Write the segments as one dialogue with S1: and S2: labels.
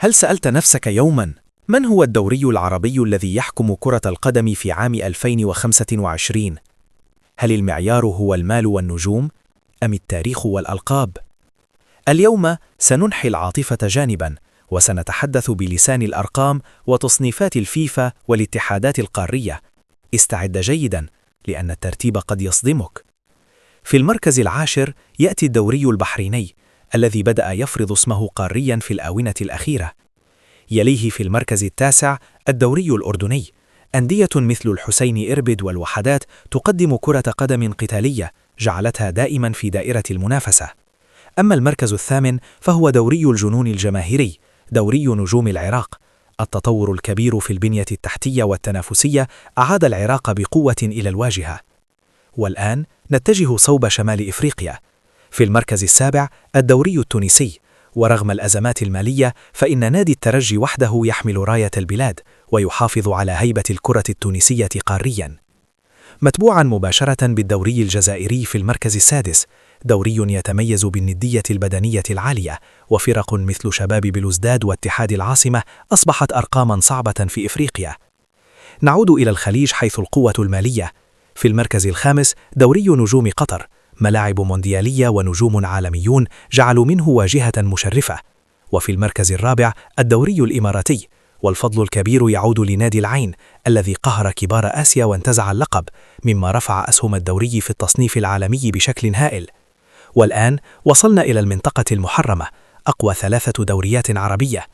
S1: هل سألت نفسك يوماً من هو الدوري العربي الذي يحكم كرة القدم في عام 2025؟ هل المعيار هو المال والنجوم أم التاريخ والألقاب؟ اليوم سننحي العاطفة جانباً وسنتحدث بلسان الأرقام وتصنيفات الفيفا والاتحادات القارية. استعد جيداً لأن الترتيب قد يصدمك. في المركز العاشر يأتي الدوري البحريني الذي بدأ يفرض اسمه قارياً في الآونة الأخيرة. يليه في المركز التاسع الدوري الأردني، أندية مثل الحسين إربد والوحدات تقدم كرة قدم قتالية جعلتها دائما في دائرة المنافسة. أما المركز الثامن فهو دوري الجنون الجماهيري، دوري نجوم العراق. التطور الكبير في البنية التحتية والتنافسية أعاد العراق بقوة إلى الواجهة. والآن نتجه صوب شمال إفريقيا. في المركز السابع الدوري التونسي، ورغم الأزمات المالية فإن نادي الترجي وحده يحمل راية البلاد ويحافظ على هيبة الكرة التونسية قارياً. متبوعاً مباشرة بالدوري الجزائري في المركز السادس، دوري يتميز بالندية البدنية العالية، وفرق مثل شباب بلوزداد واتحاد العاصمة أصبحت أرقاماً صعبة في إفريقيا. نعود إلى الخليج حيث القوة المالية. في المركز الخامس دوري نجوم قطر، ملاعب مونديالية ونجوم عالميون جعلوا منه واجهة مشرفة. وفي المركز الرابع الدوري الإماراتي، والفضل الكبير يعود لنادي العين الذي قهر كبار آسيا وانتزع اللقب، مما رفع أسهم الدوري في التصنيف العالمي بشكل هائل. والآن وصلنا إلى المنطقة المحرمة، أقوى 3 دوريات عربية.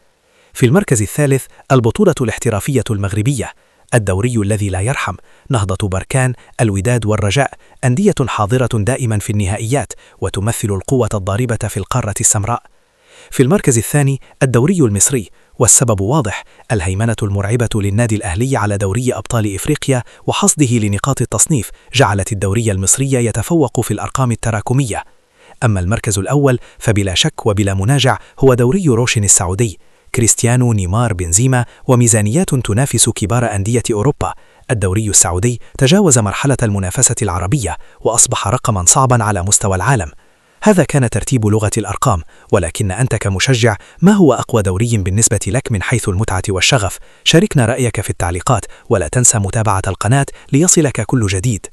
S1: في المركز الثالث البطولة الاحترافية المغربية، الدوري الذي لا يرحم، نهضة بركان، الوداد والرجاء، أندية حاضرة دائما في النهائيات وتمثل القوة الضاربة في القارة السمراء. في المركز الثاني الدوري المصري، والسبب واضح، الهيمنة المرعبة للنادي الأهلي على دوري أبطال إفريقيا وحصده لنقاط التصنيف جعلت الدوري المصري يتفوق في الأرقام التراكمية. أما المركز الأول فبلا شك وبلا منازع هو دوري روشن السعودي، كريستيانو، نيمار، بنزيما، وميزانيات تنافس كبار أندية أوروبا. الدوري السعودي تجاوز مرحلة المنافسة العربية وأصبح رقما صعبا على مستوى العالم. هذا كان ترتيب لغة الأرقام، ولكن أنت كمشجع ما هو أقوى دوري بالنسبة لك من حيث المتعة والشغف؟ شاركنا رأيك في التعليقات، ولا تنسى متابعة القناة ليصلك كل جديد.